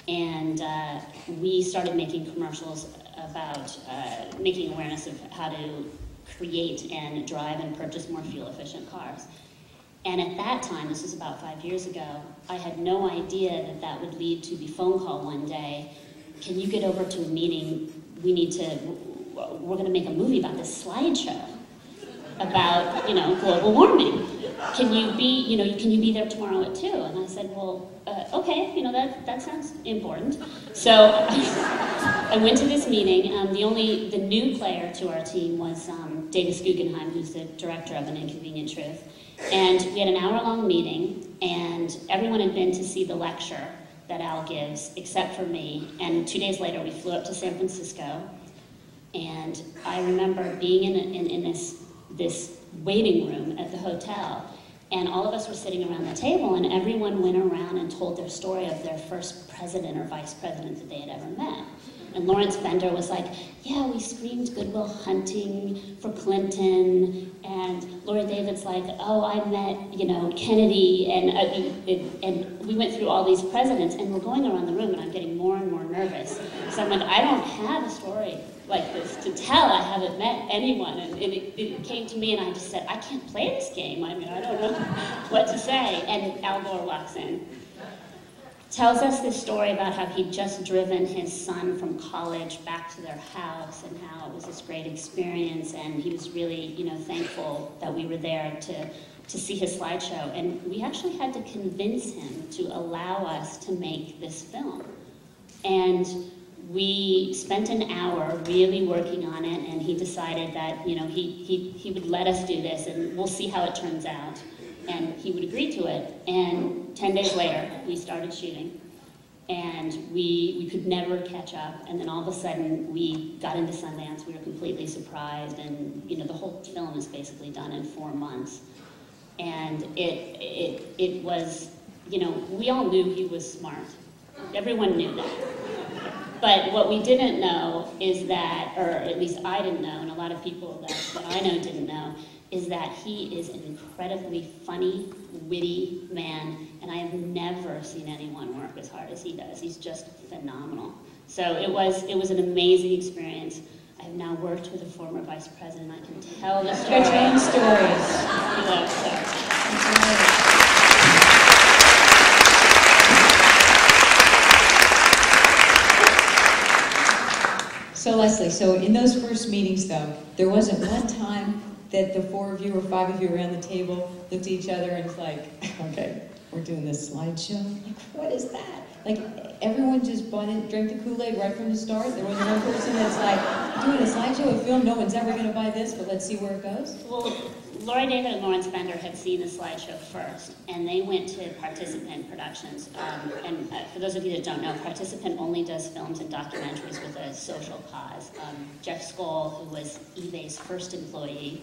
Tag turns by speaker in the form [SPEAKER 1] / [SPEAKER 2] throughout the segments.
[SPEAKER 1] And we started making commercials about making awareness of how to create and drive and purchase more fuel-efficient cars. And at that time, this was about 5 years ago, I had no idea that that would lead to the phone call one day. Can you get over to a meeting? We're going to make a movie about this slideshow about, global warming. Can you be there tomorrow at 2? And I said, well, okay, that sounds important. So I went to this meeting. The new player to our team was Davis Guggenheim, who's the director of An Inconvenient Truth. And we had an hour-long meeting, and everyone had been to see the lecture that Al gives, except for me. And 2 days later, we flew up to San Francisco, and I remember being in this waiting room at the hotel, and all of us were sitting around the table, and everyone went around and told their story of their first president or vice president that they had ever met. And Lawrence Bender was like, yeah, we screamed Good Will Hunting for Clinton, and Lori David's like, oh, I met, Kennedy, and we went through all these presidents, and we're going around the room, and I'm getting more and more nervous. So I'm like, I don't have a story like this to tell. I haven't met anyone, and it came to me, and I just said, I can't play this game. I don't know what to say. And Al Gore walks in. Tells us this story about how he'd just driven his son from college back to their house and how it was this great experience, and he was really, thankful that we were there to see his slideshow. And we actually had to convince him to allow us to make this film. And we spent an hour really working on it, and he decided that, he would let us do this, and we'll see how it turns out. And he would agree to it, and 10 days later, we started shooting. And we could never catch up, and then all of a sudden, we got into Sundance. We were completely surprised, and the whole film is basically done in 4 months. And it was, we all knew he was smart. Everyone knew that. But what we didn't know is that, or at least I didn't know, and a lot of people that I know didn't know, is that he is an incredibly funny, witty man, and I have never seen anyone work as hard as he does. He's just phenomenal. So it was an amazing experience. I have now worked with a former vice president. I can tell the story.
[SPEAKER 2] Good stories. So Lesley, so in those first meetings though, there wasn't one time that the 4 of you or 5 of you around the table looked at each other and it's like, okay, we're doing this slideshow? Like, what is that? Like, everyone just bought in, drank the Kool-Aid right from the start? There wasn't one person that's like, doing a slideshow, a film, no one's ever gonna buy this, but let's see where it goes?
[SPEAKER 1] Well, Lori David and Lawrence Bender had seen the slideshow first, and they went to Participant Productions. For those of you that don't know, Participant only does films and documentaries with a social cause. Jeff Skoll, who was eBay's first employee,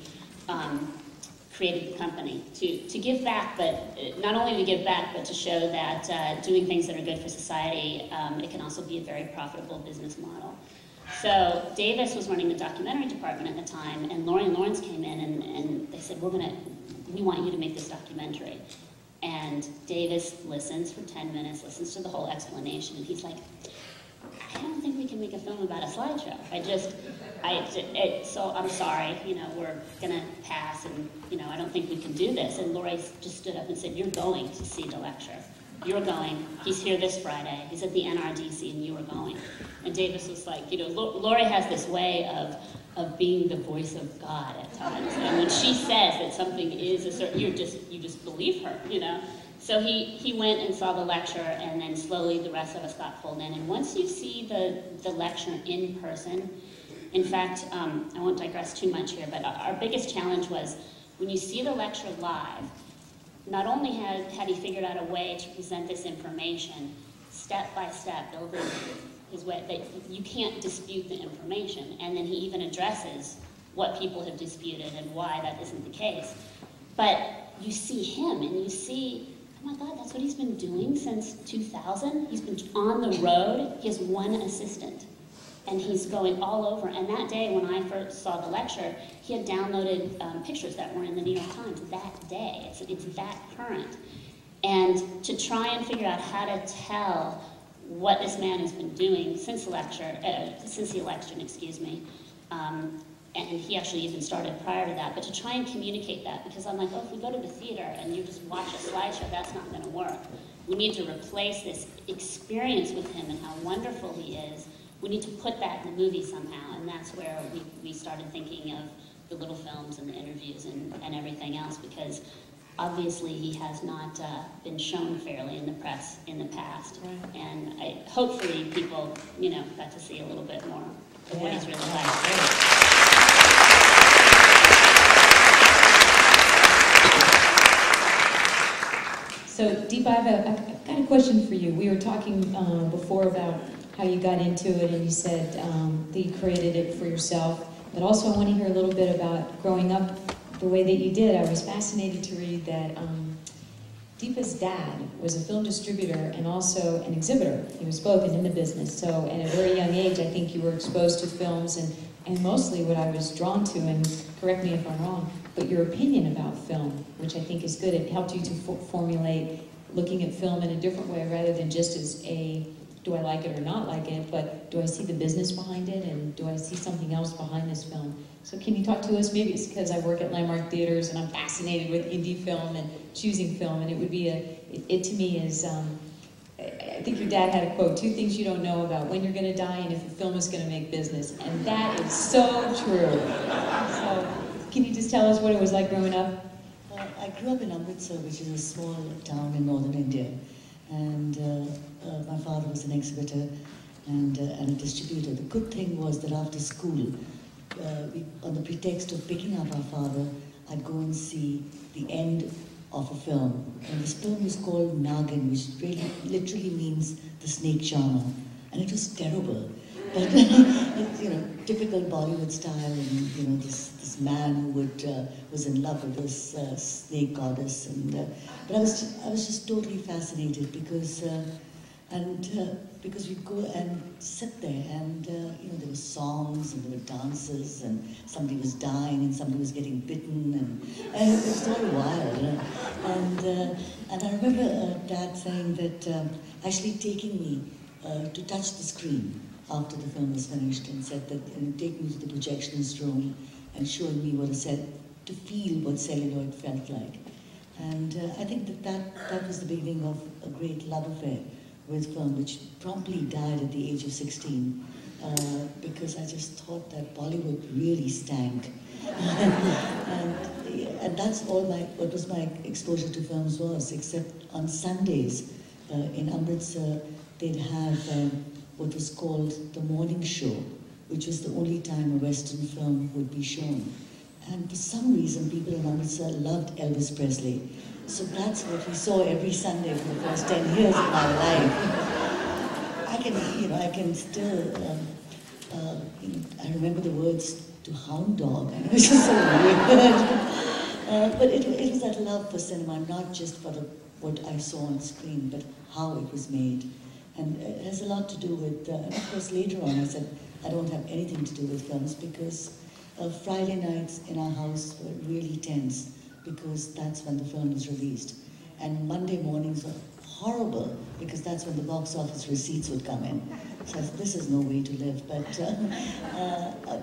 [SPEAKER 1] created the company to give back, but not only to give back, but to show that doing things that are good for society, it can also be a very profitable business model. So Davis was running the documentary department at the time, and Lori and Lawrence came in and they said, we want you to make this documentary. And Davis listens for 10 minutes, listens to the whole explanation, and he's like, I don't think we can make a film about a slideshow. So I'm sorry, we're gonna pass, and I don't think we can do this. And Lori just stood up and said, you're going to see the lecture. You're going. He's here this Friday. He's at the NRDC, and you are going. And Davis was like, Lori has this way of being the voice of God at times. And when she says that something is a certain, you just believe her, So he went and saw the lecture, and then slowly the rest of us got pulled in. And once you see the lecture in person, in fact, I won't digress too much here, but our biggest challenge was when you see the lecture live, not only had he figured out a way to present this information step by step, building his way, that you can't dispute the information, and then he even addresses what people have disputed and why that isn't the case. But you see him, and you see, oh my God, that's what he's been doing since 2000. He's been on the road. He has one assistant, and he's going all over. And that day, when I first saw the lecture, he had downloaded pictures that were in the New York Times that day. It's that current. And to try and figure out how to tell what this man has been doing since the election, excuse me. And he actually even started prior to that, but to try and communicate that, because I'm like, oh, if we go to the theater and you just watch a slideshow, that's not going to work. We need to replace this experience with him and how wonderful he is. We need to put that in the movie somehow, and that's where we started thinking of the little films and the interviews and everything else, because obviously he has not been shown fairly in the press in the past. Right. And hopefully people, got to see a little bit more of what he's really like.
[SPEAKER 2] So, Deepa, I've got a question for you. We were talking before about how you got into it, and you said that you created it for yourself. But also, I want to hear a little bit about growing up the way that you did. I was fascinated to read that Deepa's dad was a film distributor and also an exhibitor. He was both and in the business. So, at a very young age, I think you were exposed to films, and mostly what I was drawn to, and correct me if I'm wrong, but your opinion about film, which I think is good. It helped you to formulate looking at film in a different way rather than just as a, do I like it or not like it, but do I see the business behind it, and do I see something else behind this film? So can you talk to us? Maybe it's because I work at Landmark Theaters and I'm fascinated with indie film and choosing film, and it would be it to me is, I think your dad had a quote, 2 things you don't know about: when you're going to die and if a film is going to make business. And that is so true. So can you just tell us what it was like growing up?
[SPEAKER 3] I grew up in Amritsar, which is a small town in northern India. And my father was an exhibitor and a distributor. The good thing was that after school, on the pretext of picking up our father, I'd go and see the end of a film. And this film was called Nagin, which really literally means the snake charmer. And it was terrible. But, typical Bollywood style, and, this man who was in love with this snake goddess. And, but I was just totally fascinated because, because we'd go and sit there and, there were songs and there were dances and somebody was dying and somebody was getting bitten and it was all wild. And I remember Dad saying that, actually taking me to touch the screen after the film was finished, and said that, take me to the projectionist room and showing me to feel what celluloid felt like. And I think that was the beginning of a great love affair with film, which promptly died at the age of 16, because I just thought that Bollywood really stank. and that's all what was my exposure to films was, except on Sundays in Amritsar, they'd have what was called the morning show, which was the only time a Western film would be shown. And for some reason, people in Amritsar loved Elvis Presley. So that's what we saw every Sunday for the first 10 years of my life. I can still, I remember the words to Hound Dog, and it was just so weird. But it was that love for cinema, not just for what I saw on screen, but how it was made. And it has a lot to do with, and of course later on I said, I don't have anything to do with films, because Friday nights in our house were really tense, because that's when the film was released. And Monday mornings were horrible, because that's when the box office receipts would come in. So I said, this is no way to live. But